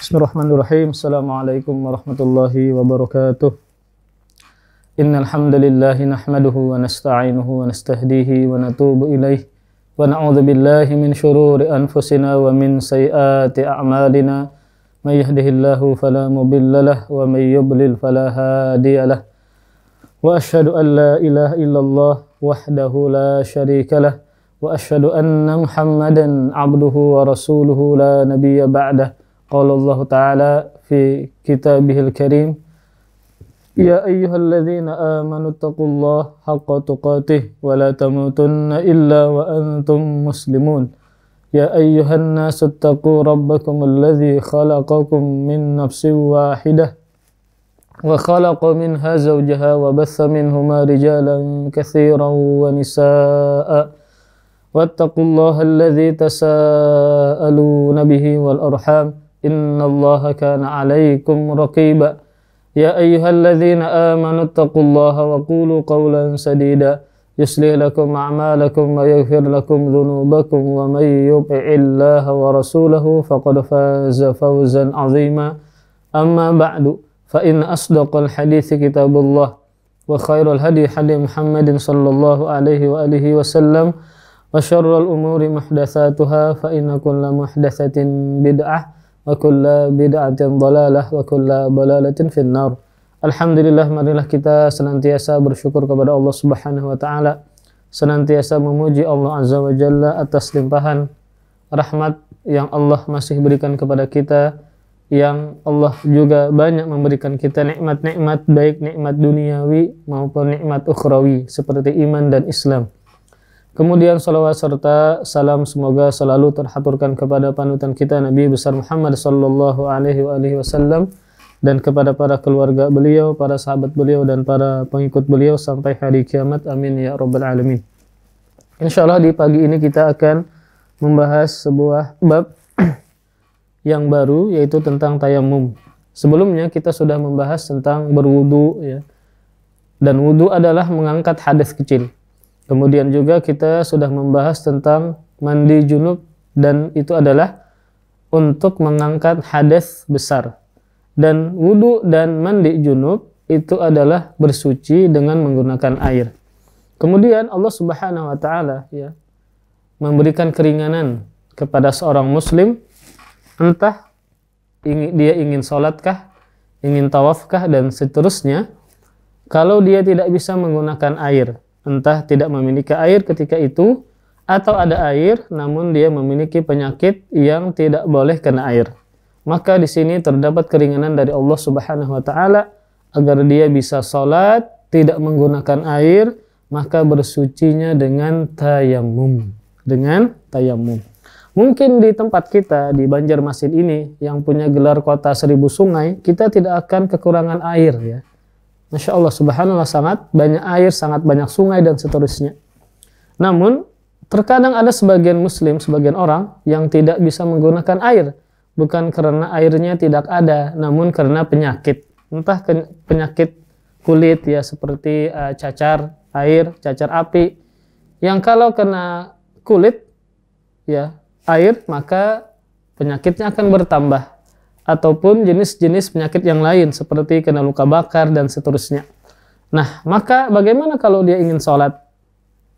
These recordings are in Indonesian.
Bismillahirrahmanirrahim. Assalamualaikum warahmatullahi wabarakatuh. Innal hamdalillahi nahmaduhu wa nasta'inuhu wa nastahdihi wa natubu ilaih wa na'udzu billahi min shururi anfusina wa min sayyiati a'malina. May yahdihillahu fala mudilla lahu wa may yudlil fala hadiyalah. Wa asyhadu an la ilaha illallah wahdahu la syarika lah wa asyhadu anna Muhammadan 'abduhu wa rasuluhu la nabiyya ba'dah. Qala Allah Ta'ala fi kitabihil karim, ya ayyuhalladzina amanu taqullaha haqqa tuqatih wa la tamutunna illa wa antum muslimun. Ya ayyuhan nasu taqu rabbakum alladzi khalaqakum min nafsin wahidah wa khalaqa minha zawjaha wa batha minhuma rijalan katsiran wa nisaa'a wattaqullaha alladzi tasaaluna bihi wal arham innallaha kana 'alaikum raqiba. Ya ayyuhalladzina amanu taqullaha wa qulu qawlan sadida yuslih lakum a'malakum wa yaghfir lakum dhunubakum wa may yuti'illaha wa rasulahu faqad faza fawzan 'azima. Amma ba'du, fa inna asdaqal hadithi kitabullah wa khairal hadi hadi Muhammadin sallallahu alaihi wa alihi wasallam wa syarrul umuri muhdatsatuha fa inna kulla muhdatsatin bid'ah wa kulla bid'atin dhalalah wa kulla dhalalatin finnar. Alhamdulillah, marilah kita senantiasa bersyukur kepada Allah Subhanahu wa taala, senantiasa memuji Allah Azza wa Jalla atas limpahan rahmat yang Allah masih berikan kepada kita, yang Allah juga banyak memberikan kita nikmat-nikmat, baik nikmat duniawi maupun nikmat ukhrawi seperti iman dan Islam. Kemudian salawat serta salam semoga selalu terhaturkan kepada panutan kita Nabi besar Muhammad sallallahu alaihi wasallam dan kepada para keluarga beliau, para sahabat beliau dan para pengikut beliau sampai hari kiamat. Amin ya rabbal alamin. Insyaallah di pagi ini kita akan membahas sebuah bab yang baru, yaitu tentang tayamum. Sebelumnya kita sudah membahas tentang berwudu ya. Dan wudu adalah mengangkat hadas kecil. Kemudian juga kita sudah membahas tentang mandi junub, dan itu adalah untuk mengangkat hadas besar. Dan wudu dan mandi junub itu adalah bersuci dengan menggunakan air. Kemudian Allah Subhanahu wa taala ya memberikan keringanan kepada seorang muslim, entah dia ingin sholatkah, ingin tawafkah dan seterusnya. Kalau dia tidak bisa menggunakan air, entah tidak memiliki air ketika itu, atau ada air namun dia memiliki penyakit yang tidak boleh kena air, maka di sini terdapat keringanan dari Allah Subhanahu wa taala agar dia bisa salat tidak menggunakan air, maka bersucinya dengan tayamum. Mungkin di tempat kita di Banjarmasin ini yang punya gelar kota 1000 sungai, kita tidak akan kekurangan air ya. Masya Allah, subhanallah, sangat banyak air, sangat banyak sungai dan seterusnya. Namun, terkadang ada sebagian muslim, sebagian orang yang tidak bisa menggunakan air. Bukan karena airnya tidak ada, namun karena penyakit. Entah penyakit kulit ya, seperti cacar air, cacar api. Yang kalau kena kulit, ya air, maka penyakitnya akan bertambah. Ataupun jenis-jenis penyakit yang lain seperti kena luka bakar dan seterusnya. Nah, maka bagaimana kalau dia ingin sholat?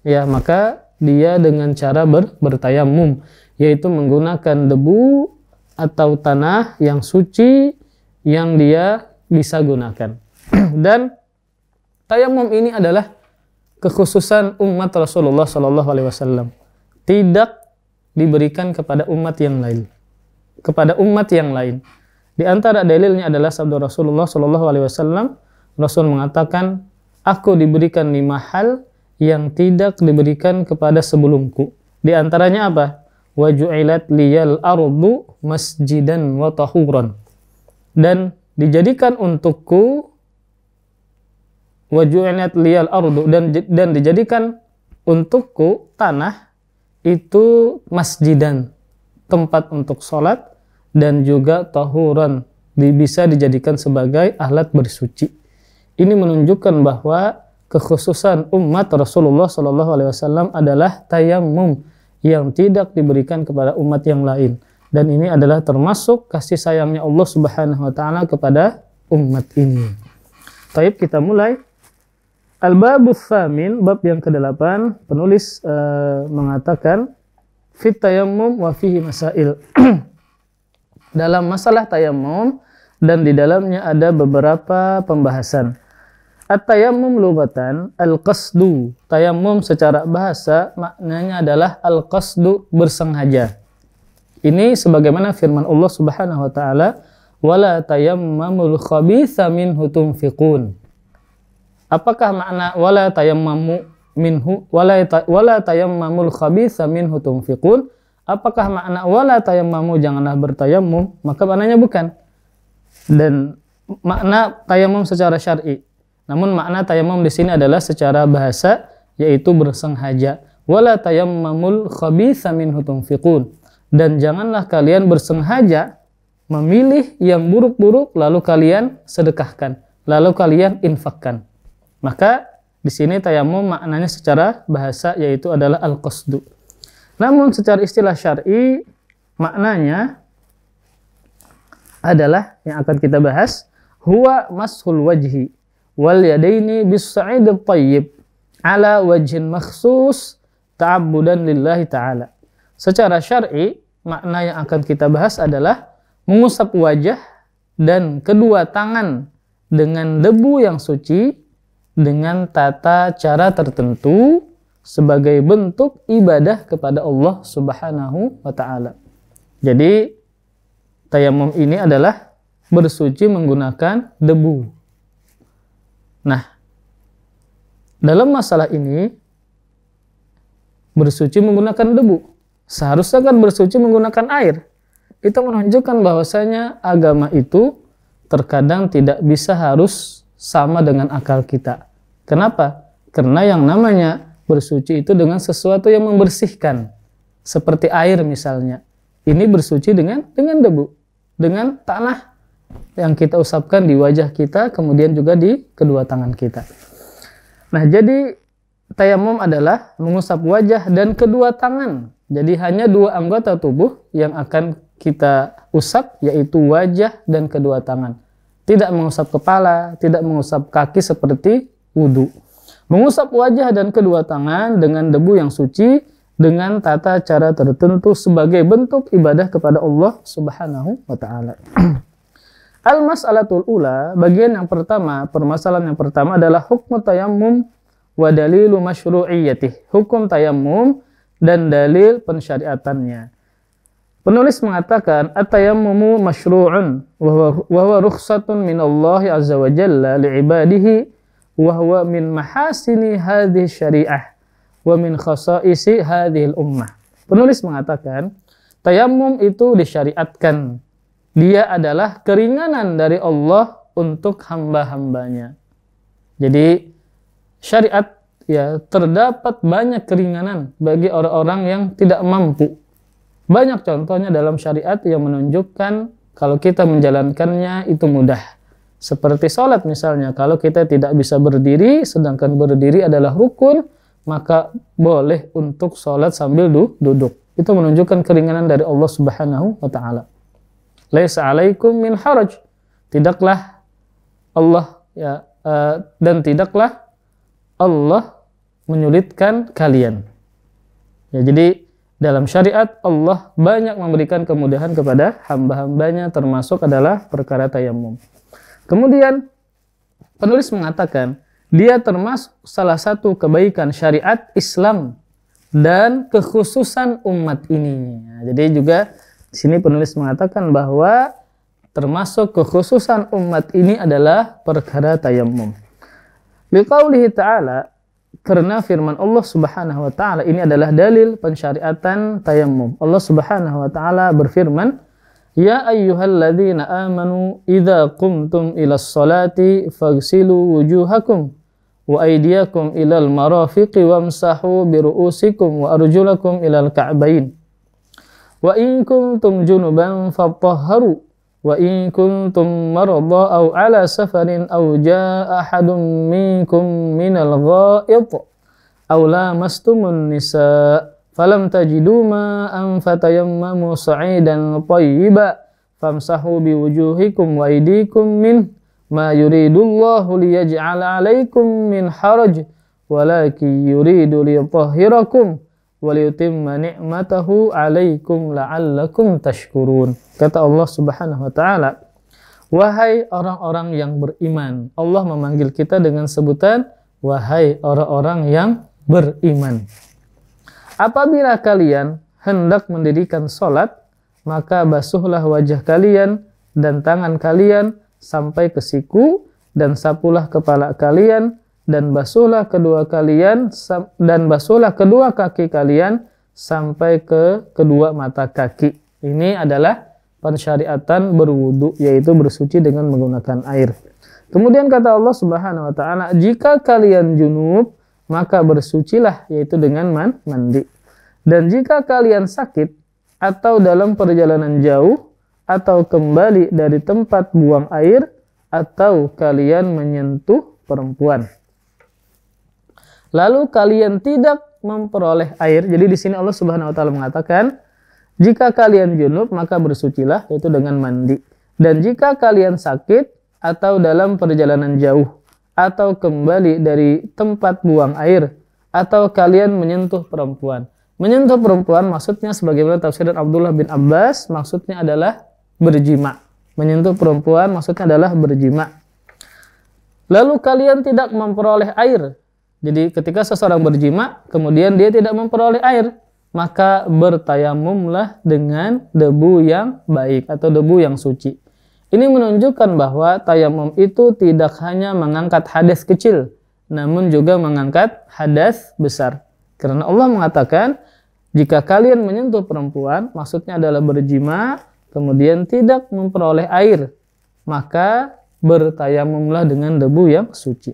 Ya, maka dia dengan cara bertayamum, yaitu menggunakan debu atau tanah yang suci yang dia bisa gunakan. Dan tayamum ini adalah kekhususan umat Rasulullah SAW. Tidak diberikan kepada umat yang lain. Di antara dalilnya adalah sabda Rasulullah SAW. Rasul mengatakan, aku diberikan 5 hal yang tidak diberikan kepada sebelumku. Di antaranya apa? Wa ju'ilat liyal ardu masjidan wa tahuran. Dan dijadikan untukku, wa ju'ilat liyal ardu, dan dijadikan untukku tanah itu masjidan, tempat untuk sholat, dan juga tahuran, bisa dijadikan sebagai alat bersuci. Ini menunjukkan bahwa kekhususan umat Rasulullah SAW adalah tayamum yang tidak diberikan kepada umat yang lain. Dan ini adalah termasuk kasih sayangnya Allah Subhanahu wa taala kepada umat ini. Baik, kita mulai. Al-babus tsamin, bab yang ke-8, penulis mengatakan fit tayammum wa fihi masail. Dalam masalah tayammum dan di dalamnya ada beberapa pembahasan. At-tayammum lughatan al-qasdu. Tayammum secara bahasa maknanya adalah al-qasdu, bersengaja. Ini sebagaimana firman Allah Subhanahu wa taala, "Wala tayammamul khabitha minhu tunfiqun." Apakah makna wala tayammamu minhu wala tayammamul khabitha minhu tunfiqun? Apakah makna wala tayammamu janganlah bertayammum? Maka maknanya bukan. Dan makna tayammum secara syar'i. Namun makna tayammum di sini adalah secara bahasa, yaitu bersengaja. Wala tayammamul khabitha minhu tunfiqun. Dan janganlah kalian bersengaja memilih yang buruk-buruk lalu kalian sedekahkan, lalu kalian infakkan. Maka di sini tayammum maknanya secara bahasa yaitu adalah al-qasdu. Namun secara istilah syar'i maknanya adalah yang akan kita bahas, huwa mashul wajhi wal yadaini bis sa'idit thayyib ala wajhin makhsus ta'abbudan lillahi ta'ala. Secara syar'i, makna yang akan kita bahas adalah mengusap wajah dan kedua tangan dengan debu yang suci dengan tata cara tertentu sebagai bentuk ibadah kepada Allah Subhanahu wa taala. Jadi tayammum ini adalah bersuci menggunakan debu. Nah, dalam masalah ini bersuci menggunakan debu, seharusnya kan bersuci menggunakan air. Itu menunjukkan bahwasanya agama itu terkadang tidak bisa harus sama dengan akal kita. Kenapa? Karena yang namanya bersuci itu dengan sesuatu yang membersihkan. Seperti air misalnya. Ini bersuci dengan debu, dengan tanah yang kita usapkan di wajah kita, kemudian juga di kedua tangan kita. Nah, jadi tayammum adalah mengusap wajah dan kedua tangan. Jadi hanya dua anggota tubuh yang akan kita usap, yaitu wajah dan kedua tangan. Tidak mengusap kepala, tidak mengusap kaki seperti wudu. Mengusap wajah dan kedua tangan dengan debu yang suci dengan tata cara tertentu sebagai bentuk ibadah kepada Allah Subhanahu wa taala. Al-mas'alatul ula, bagian yang pertama, permasalahan yang pertama adalah hukum tayammum wa dalilu masyru'iyyatih. Hukum tayammum dan dalil pensyariatannya. Penulis mengatakan at-tayammumu masyru'un wa huwa rukhsatun min Allah azza wa jalla li'ibadihi wa huwa min mahasini hadhihi syari'ah wa min khasa'isi hadhihi ummah. Penulis mengatakan tayammum itu disyariatkan. Dia adalah keringanan dari Allah untuk hamba-hambanya. Jadi syariat ya terdapat banyak keringanan bagi orang-orang yang tidak mampu. Banyak contohnya dalam syariat yang menunjukkan kalau kita menjalankannya itu mudah. Seperti sholat misalnya, kalau kita tidak bisa berdiri, sedangkan berdiri adalah rukun, maka boleh untuk sholat sambil duduk. Itu menunjukkan keringanan dari Allah Subhanahu wa ta'ala. Laisa alaikum min haraj. Tidaklah Allah dan tidaklah Allah menyulitkan kalian. Ya, jadi dalam syariat Allah banyak memberikan kemudahan kepada hamba-hambanya, termasuk adalah perkara tayammum. Kemudian penulis mengatakan dia termasuk salah satu kebaikan syariat Islam dan kekhususan umat ini. Jadi juga di sini penulis mengatakan bahwa termasuk kekhususan umat ini adalah perkara tayammum. Liqaulihi ta'ala, karena firman Allah Subhanahu wa taala ini adalah dalil pensyariatan tayammum. Allah Subhanahu wa taala berfirman, "Ya ayyuhalladzina amanu idza qumtum ilas salati faghsilu wujuhakum wa aydiyakum ilal marafiqi wamsahu biru'usikum wa arjulakum ilal ka'bayn. Wa in kuntum junuban fatahharu wa in kuntum maradha aw ala safarin aw jaa ahadun minkum minal gha'id aw lamastumun nisa falam tajidu ma'an fatayammamu sa'idan thayyiban famsahu biwujuhikum wa aydikum min ma yuridullahu liyaj'ala 'alaikum min haraj walakin yuridu liyutahhirakum wa liyutimma ni'matahu 'alaikum la'allakum tashkurun. Kata Allah Subhanahu wa taala, wahai orang-orang yang beriman. Allah memanggil kita dengan sebutan wahai orang-orang yang beriman. Apabila kalian hendak mendirikan salat, maka basuhlah wajah kalian dan tangan kalian sampai ke siku, dan sapulah kepala kalian, dan basuhlah kedua kaki kalian sampai ke kedua mata kaki. Ini adalah pensyariatan berwudu, yaitu bersuci dengan menggunakan air. Kemudian kata Allah Subhanahu wa taala, jika kalian junub, maka bersucilah, yaitu dengan mandi. Dan jika kalian sakit atau dalam perjalanan jauh, atau kembali dari tempat buang air, atau kalian menyentuh perempuan, lalu kalian tidak memperoleh air. Jadi di sini Allah Subhanahu wa taala mengatakan, jika kalian junub maka bersucilah, yaitu dengan mandi. Dan jika kalian sakit atau dalam perjalanan jauh, atau kembali dari tempat buang air, atau kalian menyentuh perempuan. Menyentuh perempuan maksudnya sebagaimana tafsiran Abdullah bin Abbas, maksudnya adalah berjima. Menyentuh perempuan maksudnya adalah berjima. Lalu kalian tidak memperoleh air. Jadi ketika seseorang berjima, kemudian dia tidak memperoleh air, maka bertayamumlah dengan debu yang baik atau debu yang suci. Ini menunjukkan bahwa tayamum itu tidak hanya mengangkat hadas kecil, namun juga mengangkat hadas besar. Karena Allah mengatakan, jika kalian menyentuh perempuan, maksudnya adalah berjima, kemudian tidak memperoleh air, maka bertayamumlah dengan debu yang suci.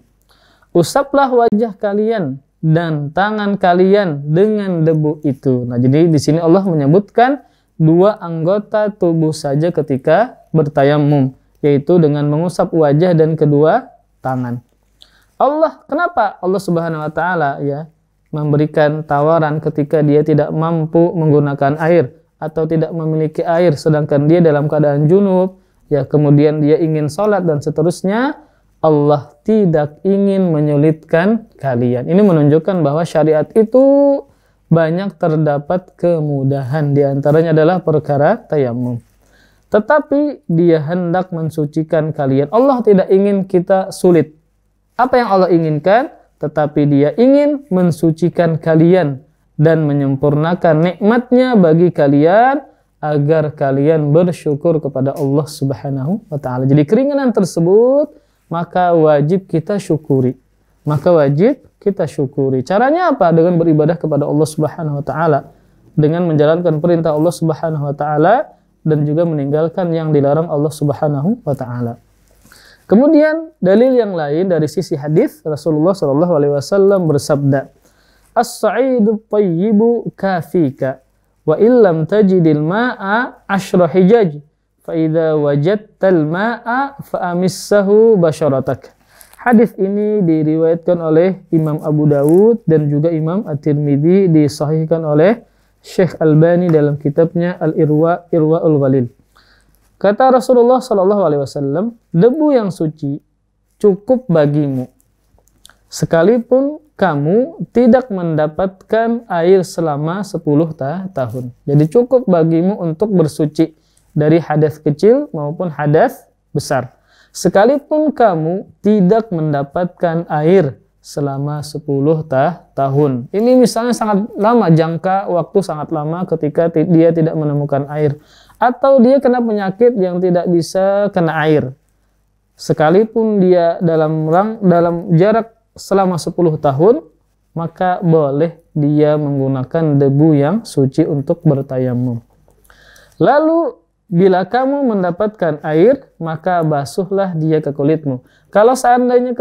Usaplah wajah kalian dan tangan kalian dengan debu itu. Nah, jadi di sini Allah menyebutkan dua anggota tubuh saja ketika bertayamum, yaitu dengan mengusap wajah dan kedua tangan. Kenapa Allah Subhanahu wa taala memberikan tawaran ketika dia tidak mampu menggunakan air atau tidak memiliki air, sedangkan dia dalam keadaan junub, kemudian dia ingin sholat dan seterusnya. Allah tidak ingin menyulitkan kalian. Ini menunjukkan bahwa syariat itu banyak terdapat kemudahan, di antaranya adalah perkara tayamum. Tetapi dia hendak mensucikan kalian. Allah tidak ingin kita sulit. Apa yang Allah inginkan? Tetapi dia ingin mensucikan kalian dan menyempurnakan nikmatnya bagi kalian agar kalian bersyukur kepada Allah Subhanahu wa taala. Jadi keringanan tersebut maka wajib kita syukuri. Caranya apa? Dengan beribadah kepada Allah Subhanahu wa taala, dengan menjalankan perintah Allah Subhanahu wa taala dan juga meninggalkan yang dilarang Allah Subhanahu wa taala. Kemudian dalil yang lain dari sisi hadis, Rasulullah sallallahu alaihi wasallam bersabda, "As-sa'idu thayyibu kafika wa illam tajidil ma'a 'ashra hijaj fa idza wajadtal ma'a fa amissahu basyaratak." Hadis ini diriwayatkan oleh Imam Abu Dawud dan juga Imam At-Tirmidzi, disahihkan oleh Syekh Albani dalam kitabnya Irwaul Ghalil. Kata Rasulullah sallallahu alaihi wasallam, debu yang suci cukup bagimu sekalipun kamu tidak mendapatkan air selama 10 tahun. Jadi cukup bagimu untuk bersuci dari hadas kecil maupun hadas besar, sekalipun kamu tidak mendapatkan air selama 10 tahun. Ini misalnya sangat lama, jangka waktu sangat lama ketika dia tidak menemukan air, atau dia kena penyakit yang tidak bisa kena air. Sekalipun dia dalam jarak selama 10 tahun, maka boleh dia menggunakan debu yang suci untuk bertayamum. Lalu bila kamu mendapatkan air, maka basuhlah dia ke kulitmu. Kalau seandainya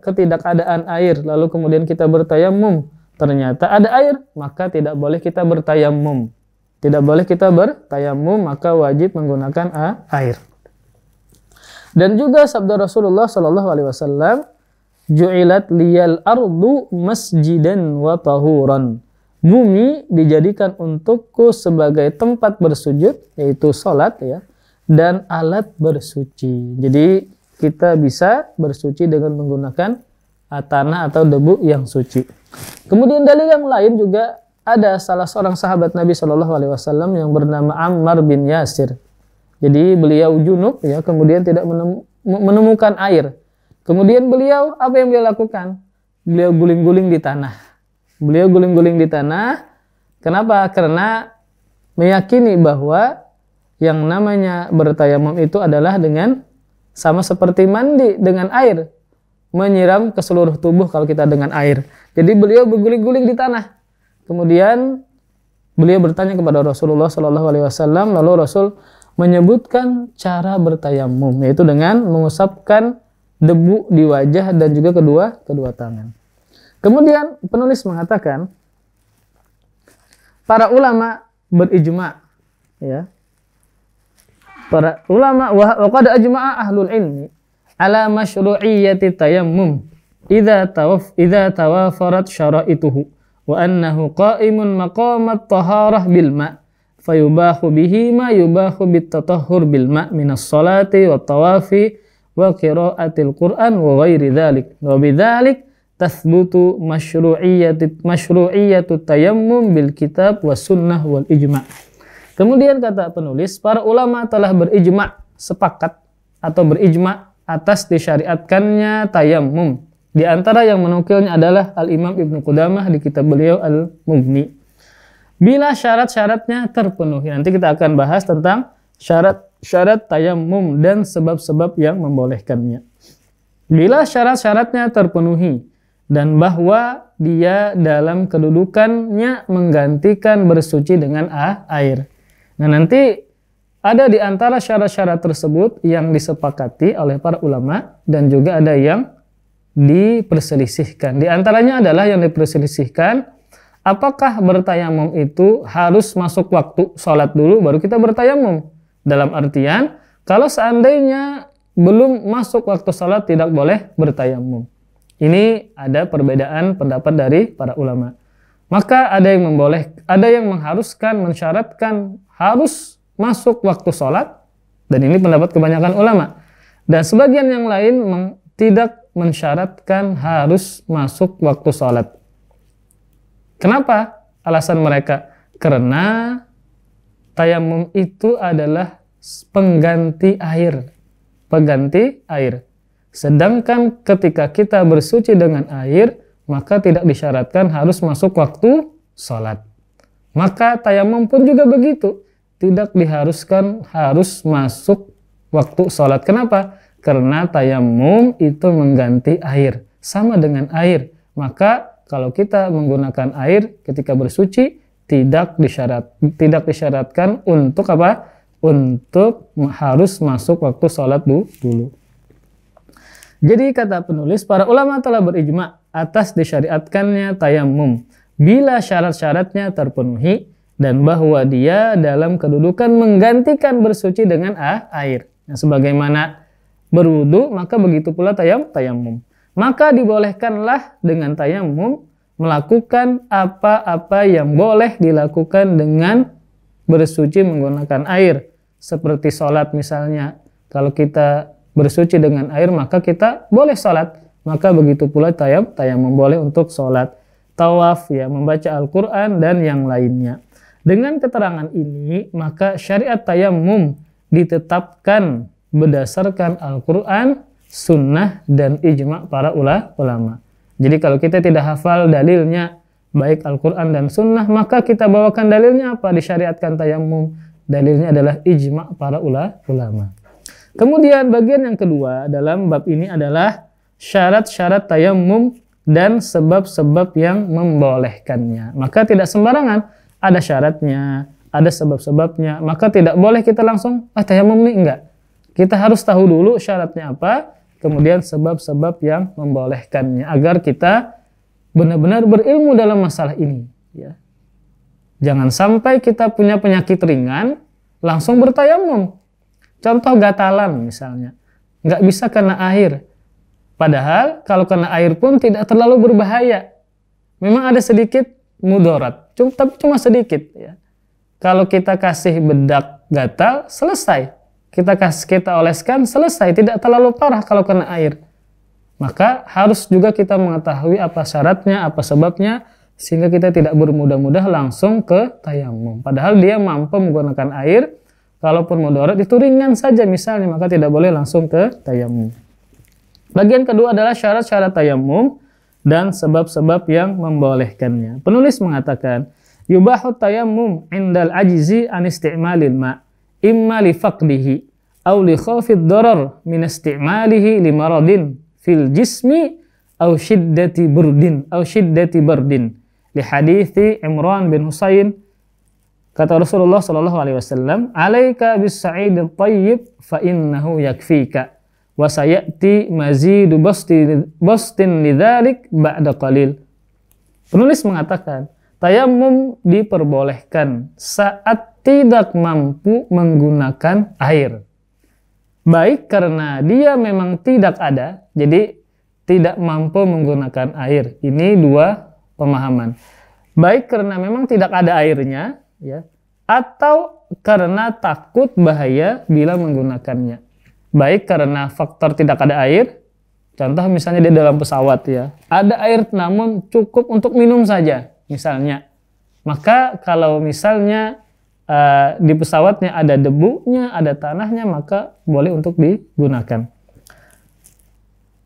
ketidakadaan air, lalu kemudian kita bertayamum, ternyata ada air, maka tidak boleh kita bertayamum. Maka wajib menggunakan air. Dan juga sabda Rasulullah sallallahu alaihi wasallam, "Ju'ilat liyal ardu masjidan wa tahuran." bumi dijadikan untukku sebagai tempat bersujud, yaitu sholat ya, dan alat bersuci. Jadi kita bisa bersuci dengan menggunakan tanah atau debu yang suci. Kemudian dalil yang lain juga ada salah seorang sahabat Nabi Shallallahu Alaihi Wasallam yang bernama Ammar bin Yasir. Jadi beliau junub ya, kemudian tidak menemukan air. Kemudian beliau apa yang beliau lakukan? Beliau guling-guling di tanah. Beliau guling-guling di tanah. Kenapa? Karena meyakini bahwa yang namanya bertayamum itu adalah dengan sama seperti mandi dengan air, menyiram ke seluruh tubuh kalau kita dengan air. Jadi beliau berguling-guling di tanah. Kemudian beliau bertanya kepada Rasulullah Shallallahu Alaihi Wasallam, lalu Rasul menyebutkan cara bertayamum, yaitu dengan mengusapkan debu di wajah dan juga kedua tangan. Kemudian penulis mengatakan para ulama berijma, ya. Para ulama wa qad ajma'a ahlul ilmi ala masyru'iyyati tayammum idza tawafarat syara'ituhu wa annahu qa'imun maqamat taharah bil ma' fayubahu bihi ma yubahu bit tatahhur bil ma' minas salati wat tawafi wa qiraatil Qur'an wa ghairi dzalik. Wa bidzalik tathbutu masyru'iyyatu tayammum bil kitab was sunnah wal ijma'. Kemudian kata penulis, para ulama telah berijma', sepakat atau berijma' atas disyariatkannya tayammum. Di antara yang menukilnya adalah Al-Imam Ibnu Qudamah di kitab beliau Al-Mughni. Bila syarat-syaratnya terpenuhi. Nanti kita akan bahas tentang syarat tayammum dan sebab-sebab yang membolehkannya. Bila syarat-syaratnya terpenuhi dan bahwa dia dalam kedudukannya menggantikan bersuci dengan air. Nah, nanti ada di antara syarat-syarat tersebut yang disepakati oleh para ulama dan juga ada yang diperselisihkan. Di antaranya adalah yang diperselisihkan, apakah bertayamum itu harus masuk waktu sholat dulu baru kita bertayamum? Dalam artian, kalau seandainya belum masuk waktu sholat tidak boleh bertayamum. Ini ada perbedaan pendapat dari para ulama. Maka ada yang mengharuskan, mensyaratkan harus masuk waktu sholat, dan ini pendapat kebanyakan ulama. Dan sebagian yang lain tidak mensyaratkan harus masuk waktu sholat. Kenapa? Alasan mereka, karena tayamum itu adalah pengganti air. Sedangkan ketika kita bersuci dengan air, maka tidak disyaratkan harus masuk waktu sholat. Maka tayamum pun juga begitu, tidak diharuskan harus masuk waktu sholat. Kenapa? Karena tayamum itu mengganti air, sama dengan air. Maka kalau kita menggunakan air ketika bersuci, tidak disyaratkan untuk apa? Untuk harus masuk waktu sholat dulu. Jadi kata penulis, para ulama telah berijma' atas disyariatkannya tayammum bila syarat-syaratnya terpenuhi dan bahwa dia dalam kedudukan menggantikan bersuci dengan air. Nah, sebagaimana berwudu, maka begitu pula tayammum. Maka dibolehkanlah dengan tayammum melakukan apa-apa yang boleh dilakukan dengan bersuci menggunakan air. Seperti sholat misalnya, kalau kita bersuci dengan air maka kita boleh sholat. Maka begitu pula tayammum boleh untuk sholat. Tawaf, ya, membaca Al-Quran dan yang lainnya. Dengan keterangan ini, maka syariat tayammum ditetapkan berdasarkan Al-Quran, sunnah, dan ijma' para ulama. Jadi kalau kita tidak hafal dalilnya, baik Al-Quran dan sunnah, maka kita bawakan dalilnya apa? Disyariatkan tayammum. Dalilnya adalah ijma' para ulama. Kemudian bagian yang kedua dalam bab ini adalah syarat-syarat tayammum dan sebab-sebab yang membolehkannya. Maka tidak sembarangan, ada syaratnya, ada sebab-sebabnya. Maka tidak boleh kita langsung tayammum nih, enggak. Kita harus tahu dulu syaratnya apa, kemudian sebab-sebab yang membolehkannya, agar kita benar-benar berilmu dalam masalah ini, ya. Jangan sampai kita punya penyakit ringan langsung bertayamum. Contoh gatalan misalnya, nggak bisa kena air. Padahal kalau kena air pun tidak terlalu berbahaya. Memang ada sedikit mudarat, tapi cuma sedikit ya. Kalau kita kasih bedak gatal, selesai. Kita oleskan, selesai. Tidak terlalu parah kalau kena air. Maka harus juga kita mengetahui apa syaratnya, apa sebabnya, sehingga kita tidak bermudah-mudah langsung ke tayamum. Padahal dia mampu menggunakan air, kalaupun mudarat itu ringan saja misalnya, maka tidak boleh langsung ke tayamum. Bagian kedua adalah syarat-syarat tayamum dan sebab-sebab yang membolehkannya. Penulis mengatakan, yubahu tayammum indal ajzi an isti'malil ma' imma li faqdihi aw li khawfid darar min isti'malihi li maradin fil jismi aw shiddati bardin li hadithi Imran bin Husain. Kata Rasulullah sallallahu alaihi wasallam, "Alaika bis sa'idit thayyib fa innahu yakfika wa sayati mazidu bastin lidzalik ba'da qalil." Penulis mengatakan, tayamum diperbolehkan saat tidak mampu menggunakan air. Baik karena dia memang tidak ada, jadi tidak mampu menggunakan air. Ini dua pemahaman. Baik karena memang tidak ada airnya, ya, atau karena takut bahaya bila menggunakannya. Baik karena faktor tidak ada air, contoh misalnya di dalam pesawat ya, ada air namun cukup untuk minum saja misalnya. Maka kalau misalnya di pesawatnya ada debunya, ada tanahnya, maka boleh untuk digunakan.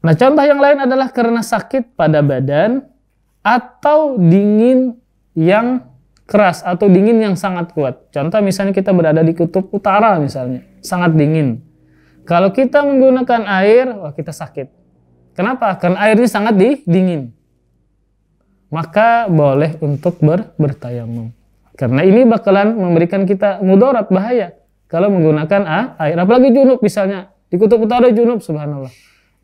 Nah, contoh yang lain adalah karena sakit pada badan atau dingin yang keras atau dingin yang sangat kuat. Contoh misalnya kita berada di kutub utara misalnya, sangat dingin. Kalau kita menggunakan air, wah kita sakit. Kenapa? Karena airnya sangat dingin. Maka boleh untuk bertayamum. Karena ini bakalan memberikan kita mudarat, bahaya kalau menggunakan air. Apalagi junub misalnya, di kutub utara junub, subhanallah.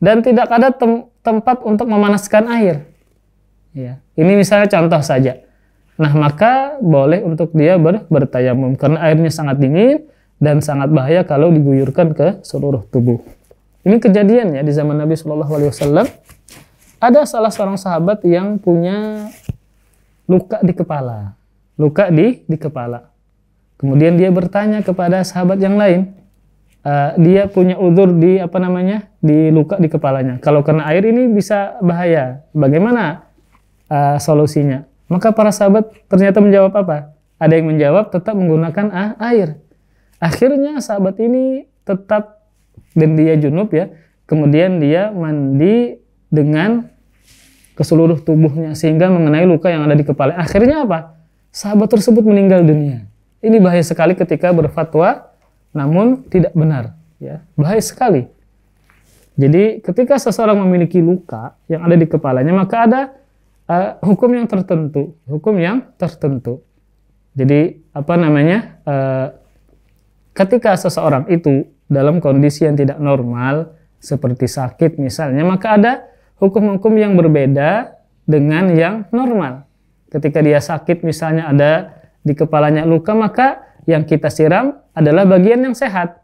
Dan tidak ada tempat untuk memanaskan air. Ya, ini misalnya contoh saja. Nah, maka boleh untuk dia bertayamum karena airnya sangat dingin dan sangat bahaya kalau diguyurkan ke seluruh tubuh. Ini kejadian ya di zaman Nabi SAW. Ada salah seorang sahabat yang punya luka di kepala. Luka di kepala. Kemudian dia bertanya kepada sahabat yang lain. Dia punya udzur di di luka di kepalanya. Kalau kena air ini bisa bahaya. Bagaimana solusinya? Maka para sahabat ternyata menjawab apa? Ada yang menjawab tetap menggunakan air. Akhirnya sahabat ini tetap, dan dia junub ya, kemudian dia mandi dengan ke seluruh tubuhnya sehingga mengenai luka yang ada di kepala. Akhirnya apa? Sahabat tersebut meninggal dunia. Ini bahaya sekali ketika berfatwa namun tidak benar, ya. Bahaya sekali. Jadi ketika seseorang memiliki luka yang ada di kepalanya, maka ada hukum yang tertentu. Jadi ketika seseorang itu dalam kondisi yang tidak normal seperti sakit misalnya, maka ada hukum-hukum yang berbeda dengan yang normal. Ketika dia sakit misalnya ada di kepalanya luka, maka yang kita siram adalah bagian yang sehat.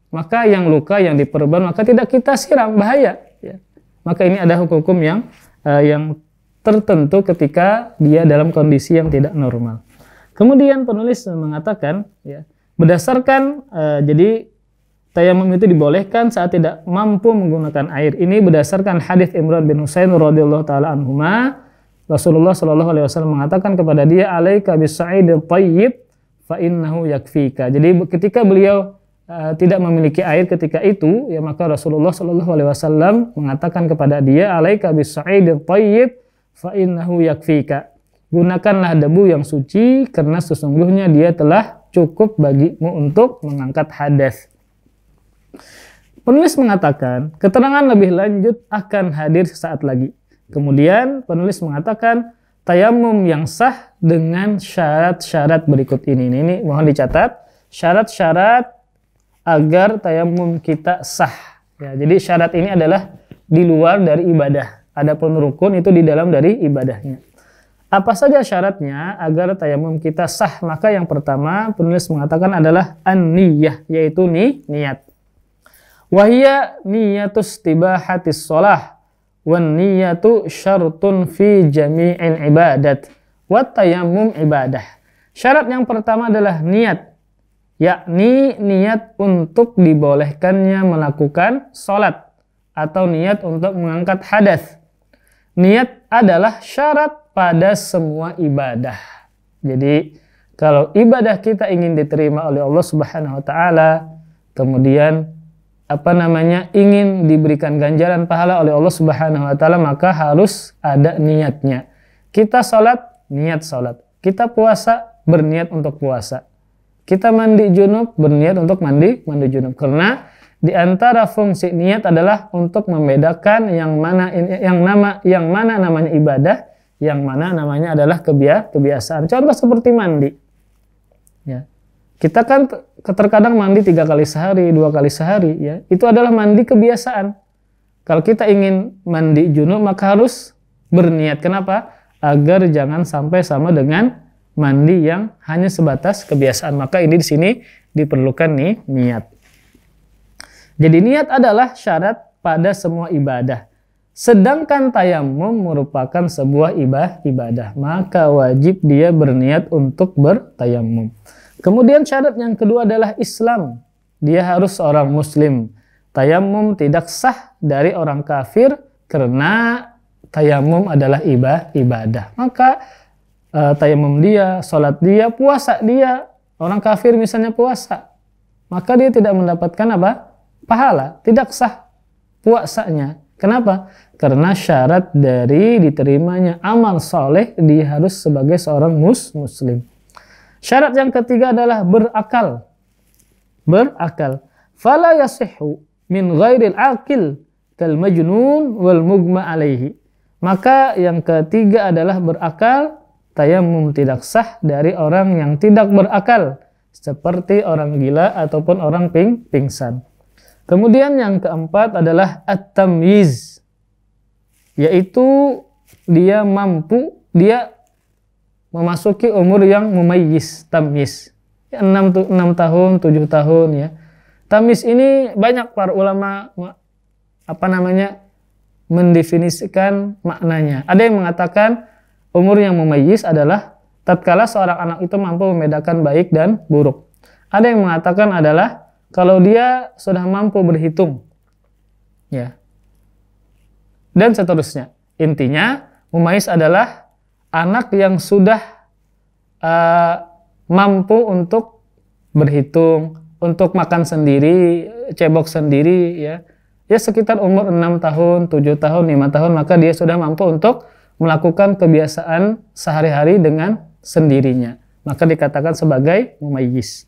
Maka yang luka yang diperban maka tidak kita siram, bahaya ya. Maka ini ada hukum-hukum yang tertentu ketika dia dalam kondisi yang tidak normal. Kemudian penulis mengatakan ya, berdasarkan jadi tayamum itu dibolehkan saat tidak mampu menggunakan air. Ini berdasarkan hadis Imran bin Husain radhiyallahu taala anhuma. Rasulullah shallallahu alaihi wasallam mengatakan kepada dia, "Alaika bis-sa'idit thayyib fa innahu yakfika." Jadi ketika beliau tidak memiliki air ketika itu, ya maka Rasulullah shallallahu alaihi wasallam mengatakan kepada dia, "Alaika bis-sa'idit thayyib fa innahu yakfika." Gunakanlah debu yang suci karena sesungguhnya dia telah cukup bagimu untuk mengangkat hadas. Penulis mengatakan, keterangan lebih lanjut akan hadir sesaat lagi. Kemudian penulis mengatakan tayamum yang sah dengan syarat-syarat berikut ini. Ini mohon dicatat, syarat-syarat agar tayamum kita sah. Ya, jadi syarat ini adalah di luar dari ibadah. Adapun rukun itu di dalam dari ibadahnya. Apa saja syaratnya agar tayamum kita sah? Maka yang pertama penulis mengatakan adalah an-niyah, yaitu niat. Wahia niyatus tibahatis sholah wan niyatu syartun fi jami'il ibadat wa tayammum ibadah. Syarat yang pertama adalah niat, yakni niat untuk dibolehkannya melakukan sholat atau niat untuk mengangkat hadas. Niat adalah syarat pada semua ibadah. Jadi kalau ibadah kita ingin diterima oleh Allah Subhanahu wa taala, kemudian ingin diberikan ganjaran pahala oleh Allah Subhanahu wa taala, maka harus ada niatnya. Kita sholat, niat sholat. Kita puasa, berniat untuk puasa. Kita mandi junub, berniat untuk mandi junub. Karena di antara fungsi niat adalah untuk membedakan yang mana namanya ibadah, yang mana namanya adalah kebiasaan. Contoh seperti mandi. Ya. Kita kan terkadang mandi 3 kali sehari, 2 kali sehari, ya. Itu adalah mandi kebiasaan. Kalau kita ingin mandi junub, maka harus berniat. Kenapa? Agar jangan sampai sama dengan mandi yang hanya sebatas kebiasaan. Maka ini di sini diperlukan nih niat. Jadi niat adalah syarat pada semua ibadah. Sedangkan tayamum merupakan sebuah ibadah, maka wajib dia berniat untuk bertayamum. Kemudian syarat yang kedua adalah Islam. Dia harus seorang muslim. Tayamum tidak sah dari orang kafir karena tayamum adalah ibadah. Maka tayamum dia, sholat dia, puasa dia. Orang kafir misalnya puasa, maka dia tidak mendapatkan pahala. Tidak sah puasanya. Kenapa? Karena syarat dari diterimanya amal soleh, dia harus sebagai seorang muslim. Syarat yang ketiga adalah berakal. Fala yasihhu min ghairil aqil kal majnun wal mugma alaihi. Maka yang ketiga adalah berakal. Tayamum tidak sah dari orang yang tidak berakal, seperti orang gila ataupun orang pingsan. Kemudian yang keempat adalah at-tamyiz, yaitu dia memasuki umur yang mumayyiz, tamyiz. 6 tahun, 7 tahun ya. Tamyiz ini banyak para ulama mendefinisikan maknanya. Ada yang mengatakan umur yang mumayyiz adalah tatkala seorang anak itu mampu membedakan baik dan buruk. Ada yang mengatakan adalah kalau dia sudah mampu berhitung, ya, dan seterusnya. Intinya, mumayyiz adalah anak yang sudah mampu untuk berhitung, untuk makan sendiri, cebok sendiri, ya sekitar umur 6 tahun, 7 tahun, 5 tahun, maka dia sudah mampu untuk melakukan kebiasaan sehari-hari dengan sendirinya. Maka dikatakan sebagai mumayyiz.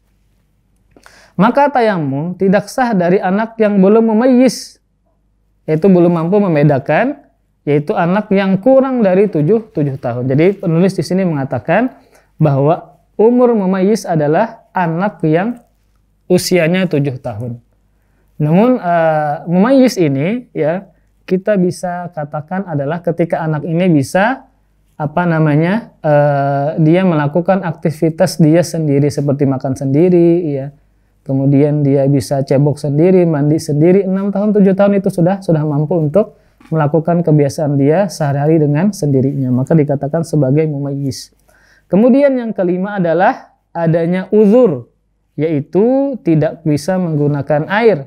Maka tayamum tidak sah dari anak yang belum mumayyiz, yaitu belum mampu membedakan, yaitu anak yang kurang dari 7 tahun. Jadi penulis di sini mengatakan bahwa umur mumayyiz adalah anak yang usianya 7 tahun. Namun mumayyiz ini ya kita bisa katakan adalah ketika anak ini bisa dia melakukan aktivitas dia sendiri seperti makan sendiri, ya. Kemudian dia bisa cebok sendiri, mandi sendiri. 6 tahun, 7 tahun itu sudah mampu untuk melakukan kebiasaan dia sehari-hari dengan sendirinya. Maka dikatakan sebagai mumayyiz. Kemudian yang kelima adalah adanya uzur, yaitu tidak bisa menggunakan air.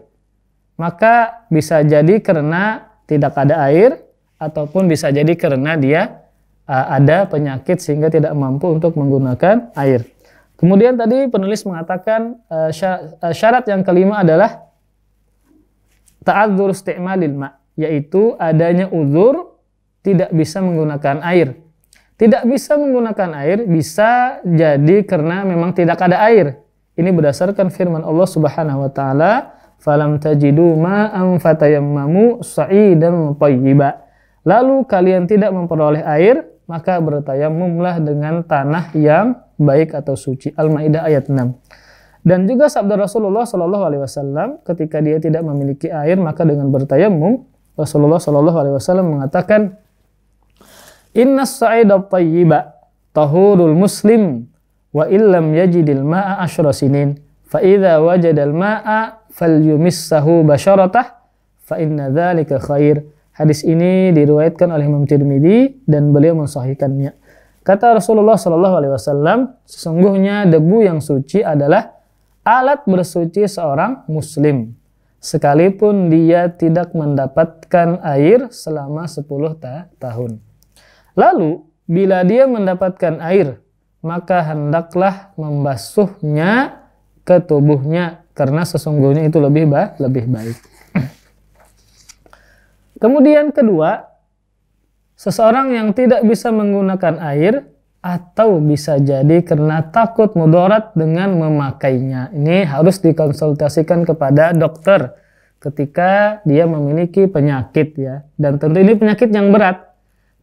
Maka bisa jadi karena tidak ada air, ataupun bisa jadi karena dia ada penyakit sehingga tidak mampu untuk menggunakan air. Kemudian tadi penulis mengatakan syarat yang kelima adalah ta'adzur isti'malil ma', yaitu adanya uzur tidak bisa menggunakan air. Tidak bisa menggunakan air bisa jadi karena memang tidak ada air. Ini berdasarkan firman Allah Subhanahu wa taala, "Falam tajidu ma'an fatayammamu sa'idan thayyiba." Lalu kalian tidak memperoleh air, maka bertayamumlah dengan tanah yang baik atau suci. Al-Maidah ayat 6. Dan juga sabda Rasulullah Shallallahu Alaihi Wasallam ketika dia tidak memiliki air, maka dengan bertayamum, Rasulullah Shallallahu Alaihi Wasallam mengatakan, Innas sa'ida tayyiba tahurul muslim wa illam yajidil ma'a asyra sinin fa idza wajadal ma'a falyumissahu basyaratah fa inna dzalika khair. Hadis ini diriwayatkan oleh Imam Tirmidzi dan beliau mensahihkannya. Kata Rasulullah Shallallahu Alaihi Wasallam, sesungguhnya debu yang suci adalah alat bersuci seorang muslim, sekalipun dia tidak mendapatkan air selama 10 tahun. Lalu, bila dia mendapatkan air, maka hendaklah membasuhnya ke tubuhnya, karena sesungguhnya itu lebih baik. Kemudian kedua, seseorang yang tidak bisa menggunakan air atau bisa jadi karena takut mudarat dengan memakainya. Ini harus dikonsultasikan kepada dokter ketika dia memiliki penyakit ya. Dan tentu ini penyakit yang berat.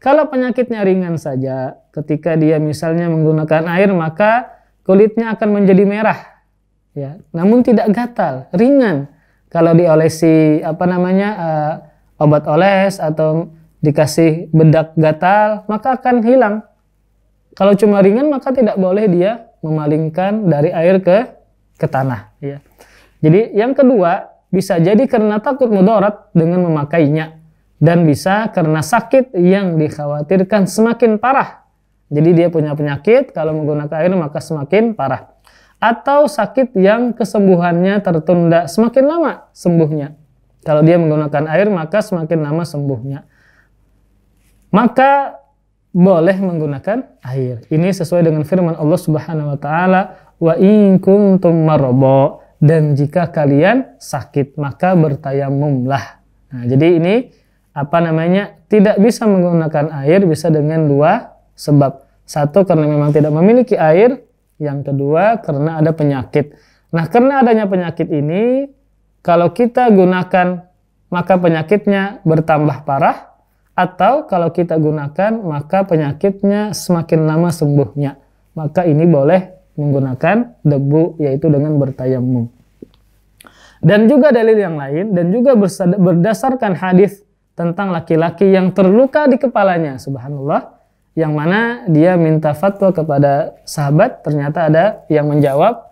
Kalau penyakitnya ringan saja, ketika dia misalnya menggunakan air maka kulitnya akan menjadi merah ya. Namun tidak gatal, ringan. Kalau diolesi obat oles atau dikasih bedak gatal, maka akan hilang. Kalau cuma ringan, maka tidak boleh dia memalingkan dari air ke tanah. Ya. Jadi yang kedua, bisa jadi karena takut mudarat dengan memakainya. Dan bisa karena sakit yang dikhawatirkan semakin parah. Jadi dia punya penyakit, kalau menggunakan air maka semakin parah. Atau sakit yang kesembuhannya tertunda, semakin lama sembuhnya. Kalau dia menggunakan air maka semakin lama sembuhnya. Maka boleh menggunakan air. Ini sesuai dengan firman Allah Subhanahu wa taala, wa in kuntum marada, dan jika kalian sakit maka bertayamumlah. Nah, jadi ini tidak bisa menggunakan air bisa dengan dua sebab. Satu, karena memang tidak memiliki air, yang kedua karena ada penyakit. Nah, karena adanya penyakit ini, kalau kita gunakan maka penyakitnya bertambah parah, atau kalau kita gunakan maka penyakitnya semakin lama sembuhnya. Maka ini boleh menggunakan debu, yaitu dengan bertayamum. Dan juga dalil yang lain, dan juga berdasarkan hadis tentang laki-laki yang terluka di kepalanya, subhanallah, yang mana dia minta fatwa kepada sahabat, ternyata ada yang menjawab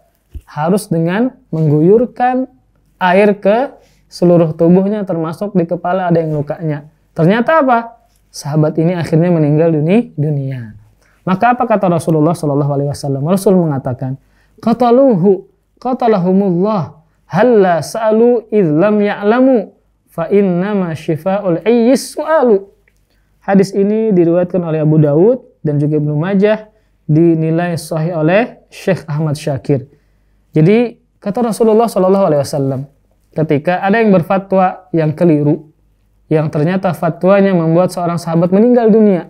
harus dengan mengguyurkan air ke seluruh tubuhnya, termasuk di kepala ada yang lukanya. Ternyata apa? Sahabat ini akhirnya meninggal dunia. Maka apa kata Rasulullah SAW? Rasul mengatakan, qatalahumullah halla sa'alu idh lam ya'lamu fa innama syifa'ul ayyis su'alu. Hadis ini diriwayatkan oleh Abu Dawud dan juga Ibnu Majah, dinilai sahih oleh Syekh Ahmad Syakir. Jadi kata Rasulullah SAW, ketika ada yang berfatwa yang keliru, yang ternyata fatwanya membuat seorang sahabat meninggal dunia.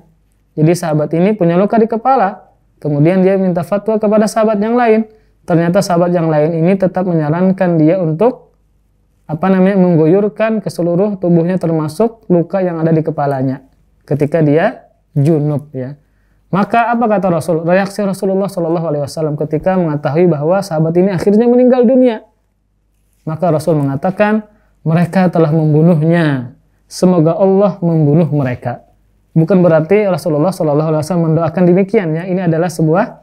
Jadi sahabat ini punya luka di kepala, kemudian dia minta fatwa kepada sahabat yang lain. Ternyata sahabat yang lain ini tetap menyarankan dia untuk mengguyurkan ke seluruh tubuhnya, termasuk luka yang ada di kepalanya ketika dia junub ya. Maka apa kata Rasul? Reaksi Rasulullah SAW ketika mengetahui bahwa sahabat ini akhirnya meninggal dunia. Maka Rasul mengatakan, mereka telah membunuhnya. Semoga Allah membunuh mereka. Bukan berarti Rasulullah SAW mendoakan demikian ya. Ini adalah sebuah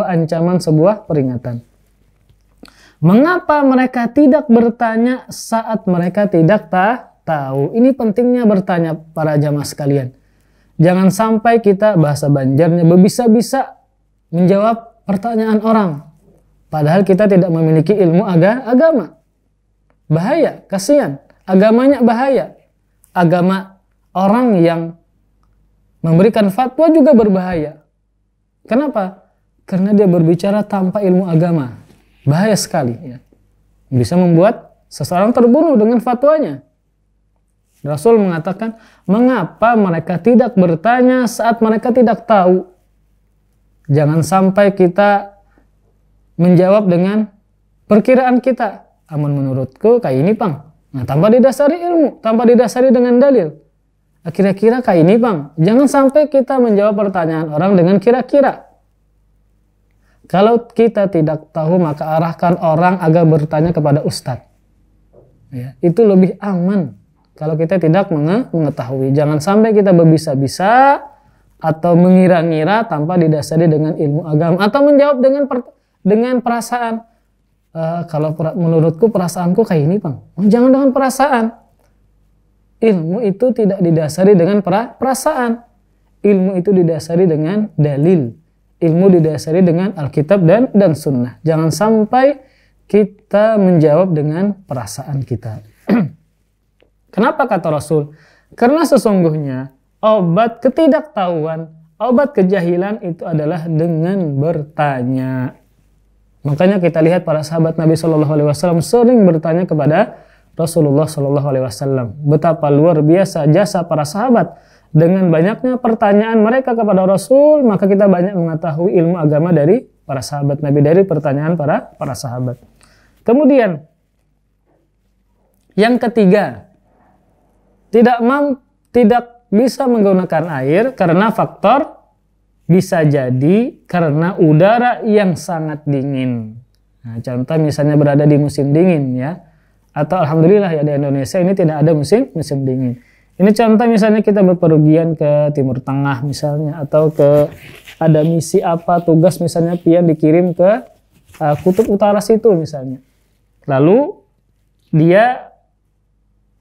ancaman, sebuah peringatan. Mengapa mereka tidak bertanya saat mereka tidak tahu? Ini pentingnya bertanya para jamaah sekalian. Jangan sampai kita, bahasa Banjarnya, berbisa-bisa menjawab pertanyaan orang. Padahal kita tidak memiliki ilmu agama. Bahaya, kasihan. Agamanya bahaya. Agama orang yang memberikan fatwa juga berbahaya. Kenapa? Karena dia berbicara tanpa ilmu agama. Bahaya sekali ya. Bisa membuat seseorang terbunuh dengan fatwanya. Rasul mengatakan, mengapa mereka tidak bertanya saat mereka tidak tahu? Jangan sampai kita menjawab dengan perkiraan kita. Amun menurutku kayak ini, Pang. Nah, tanpa didasari ilmu, tanpa didasari dengan dalil. Kira-kira kayak ini, Pang. Jangan sampai kita menjawab pertanyaan orang dengan kira-kira. Kalau kita tidak tahu, maka arahkan orang agar bertanya kepada ustadz. Ya, itu lebih aman kalau kita tidak mengetahui. Jangan sampai kita berbisa-bisa atau mengira-ngira tanpa didasari dengan ilmu agama, atau menjawab dengan perasaan. Kalau menurutku perasaanku kayak ini, Bang. Jangan dengan perasaan. Ilmu itu tidak didasari dengan perasaan. ilmu itu didasari dengan dalil. Ilmu didasari dengan Alkitab dan Sunnah. Jangan sampai kita menjawab dengan perasaan kita. Kenapa kata Rasul? Karena sesungguhnya obat ketidaktahuan, obat kejahilan itu adalah dengan bertanya. Makanya kita lihat para sahabat Nabi Shallallahu Alaihi Wasallam sering bertanya kepada Rasulullah Shallallahu Alaihi Wasallam. Betapa luar biasa jasa para sahabat. Dengan banyaknya pertanyaan mereka kepada Rasul, maka kita banyak mengetahui ilmu agama dari para sahabat Nabi, dari pertanyaan para sahabat. Kemudian yang ketiga, tidak bisa menggunakan air karena faktor bisa jadi karena udara yang sangat dingin. Nah, contoh misalnya berada di musim dingin ya, atau alhamdulillah ya di Indonesia ini tidak ada musim dingin. Ini contoh misalnya kita berpergian ke Timur Tengah misalnya, atau ada misi apa, tugas misalnya pian dikirim ke kutub utara situ misalnya. Lalu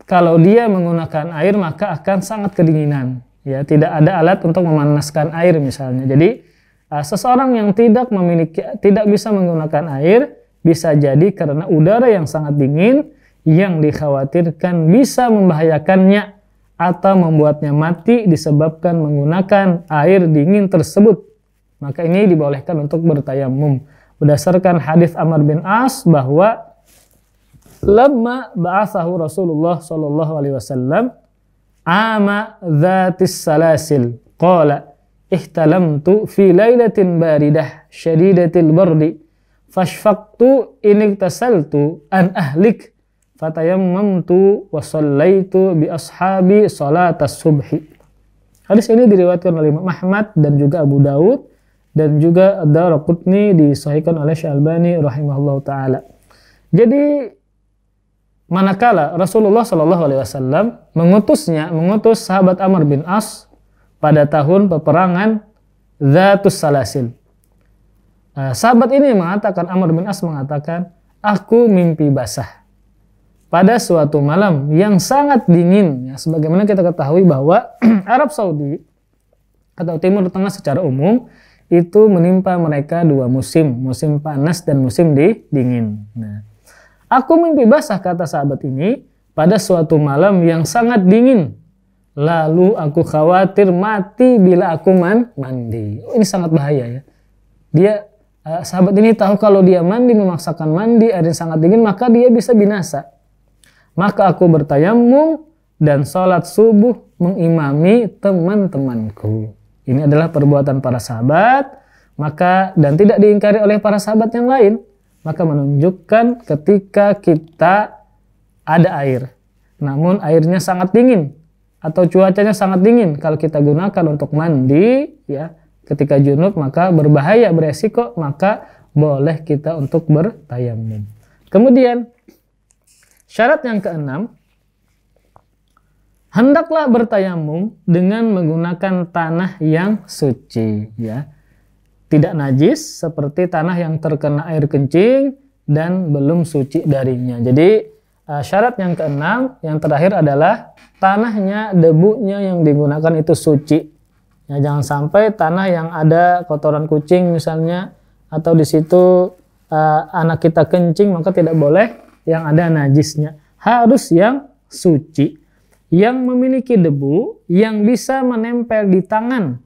kalau dia menggunakan air maka akan sangat kedinginan. Ya, tidak ada alat untuk memanaskan air misalnya. Jadi seseorang yang tidak bisa menggunakan air bisa jadi karena udara yang sangat dingin yang dikhawatirkan bisa membahayakannya atau membuatnya mati disebabkan menggunakan air dingin tersebut. Maka ini dibolehkan untuk bertayamum. Berdasarkan hadis Amr bin As bahwa lamma ba'athahu Rasulullah sallallahu alaihi wasallam ama dzatis salasil qala ihtalamtu fi lailatin baridah syadidatil bardi fashfaqtu in iktasaltu an ahlik fatayammamtu wa shallaitu bi ashabi salatas subhi. Hadis ini diriwayatkan oleh Imam Ahmad dan juga Abu Daud dan juga Ad-Darqutni, disahihkan oleh Syalbani rahimahullahu taala. Jadi manakala Rasulullah Shallallahu alaihi wasallam mengutus sahabat Amr bin As pada tahun peperangan Dzatus Salasil. Sahabat ini mengatakan, Amr bin As mengatakan, aku mimpi basah pada suatu malam yang sangat dingin. Ya, sebagaimana kita ketahui bahwa Arab Saudi atau Timur Tengah secara umum itu menimpa mereka dua musim, musim panas dan musim dingin. Nah, aku mimpi basah, kata sahabat ini, pada suatu malam yang sangat dingin. Lalu aku khawatir mati bila aku mandi. Oh, ini sangat bahaya ya. Sahabat ini tahu kalau dia memaksakan mandi air yang sangat dingin, maka dia bisa binasa. Maka aku bertayamum dan sholat subuh mengimami teman-temanku. Ini adalah perbuatan para sahabat, dan tidak diingkari oleh para sahabat yang lain. Maka menunjukkan ketika kita ada air, namun airnya sangat dingin atau cuacanya sangat dingin, kalau kita gunakan untuk mandi, ya, ketika junub maka berbahaya, beresiko, maka boleh kita untuk bertayamum. Kemudian syarat yang keenam, hendaklah bertayamum dengan menggunakan tanah yang suci, ya. Tidak najis seperti tanah yang terkena air kencing dan belum suci darinya. Jadi syarat yang keenam, yang terakhir adalah tanahnya, debunya yang digunakan itu suci. Ya, jangan sampai tanah yang ada kotoran kucing misalnya, atau di situ anak kita kencing, maka tidak boleh yang ada najisnya. Harus yang suci, yang memiliki debu yang bisa menempel di tangan,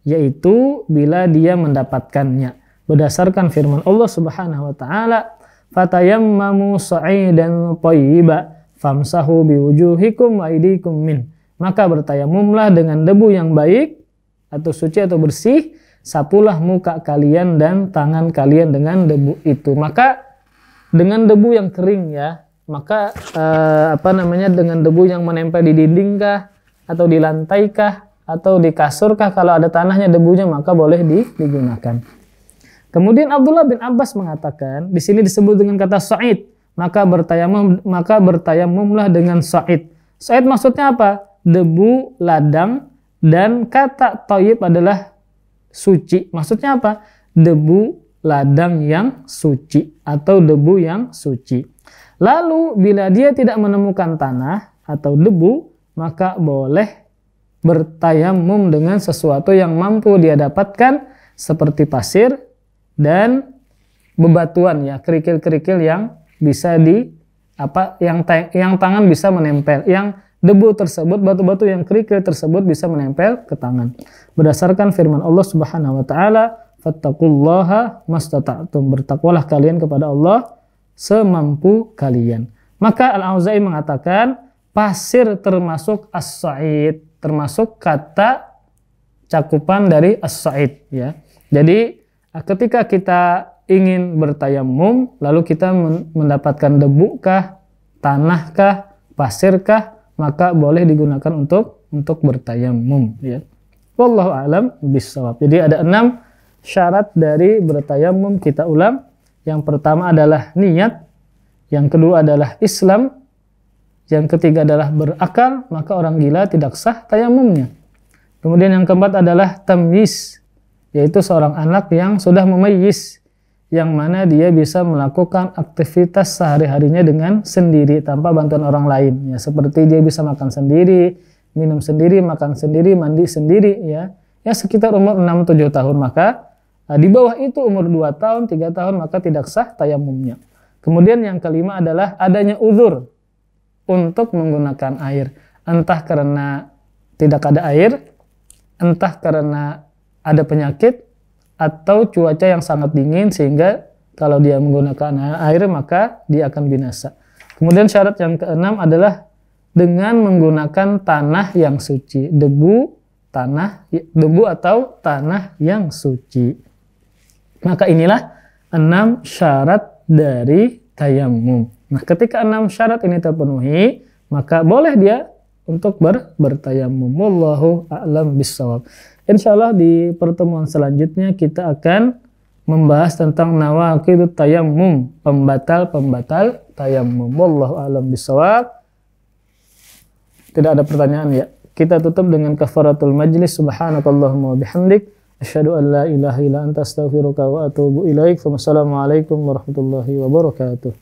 yaitu bila dia mendapatkannya. Berdasarkan firman Allah Subhanahu wa taala, "Fatayammamu sa'idan thayyiba famsahu biwujuhikum wa aydikum min." Maka bertayamumlah dengan debu yang baik atau suci atau bersih, sapulah muka kalian dan tangan kalian dengan debu itu. Maka dengan debu yang kering, ya. Maka dengan debu yang menempel di dinding kah, atau di lantai kah, atau di kasur kah, kalau ada tanahnya debunya maka boleh digunakan. Kemudian Abdullah bin Abbas mengatakan, di sini disebut dengan kata sa'id, maka bertayamumlah dengan sa'id. Sa'id maksudnya apa? Debu, ladang, dan kata thayyib adalah suci. Maksudnya apa? Debu, ladang yang suci atau debu yang suci. Lalu bila dia tidak menemukan tanah atau debu, maka boleh bertayamum dengan sesuatu yang mampu dia dapatkan seperti pasir dan bebatuan ya, kerikil-kerikil yang bisa yang tangan bisa menempel, yang debu tersebut, batu-batu yang kerikil tersebut bisa menempel ke tangan. Berdasarkan firman Allah Subhanahu wa taala, "Fattaqullaha mastata'tum." Bertakwalah kalian kepada Allah semampu kalian. Maka Al-Auza'i mengatakan pasir termasuk as-sa'id, termasuk kata cakupan dari as-sa'id ya. Jadi ketika kita ingin bertayamum lalu kita mendapatkan debu kah, tanah kah, pasir kah, maka boleh digunakan untuk bertayamum ya. Wallahu a'lam bishawab. Jadi ada 6 syarat dari bertayamum, kita ulang. Yang pertama adalah niat, yang kedua adalah Islam, yang ketiga adalah berakal, maka orang gila tidak sah tayamumnya. Kemudian yang keempat adalah tamyiz, yaitu seorang anak yang sudah memayyiz, yang mana dia bisa melakukan aktivitas sehari-harinya dengan sendiri tanpa bantuan orang lain ya, seperti dia bisa makan sendiri, minum sendiri, makan sendiri, mandi sendiri ya. Ya sekitar umur 6-7 tahun, maka di bawah itu umur 2 tahun, 3 tahun maka tidak sah tayamumnya. Kemudian yang kelima adalah adanya uzur untuk menggunakan air, entah karena tidak ada air, entah karena ada penyakit, atau cuaca yang sangat dingin sehingga kalau dia menggunakan air maka dia akan binasa. Kemudian syarat yang keenam adalah dengan menggunakan tanah yang suci, debu atau tanah yang suci. Maka inilah 6 syarat dari tayamum. Nah, ketika 6 syarat ini terpenuhi, maka boleh dia untuk bertayamum. Wallahu a'lam bishawab. Insyaallah di pertemuan selanjutnya kita akan membahas tentang nawaqidut tayammum, pembatal tayammum. Wallahu a'lam bishawab. Tidak ada pertanyaan ya. Kita tutup dengan kafaratul majlis. Subhanakallahumma wa bihamdik, asyhadu an la ilaha illa anta astaghfiruka wa atubu ilaik. Wassalamualaikum warahmatullahi wabarakatuh.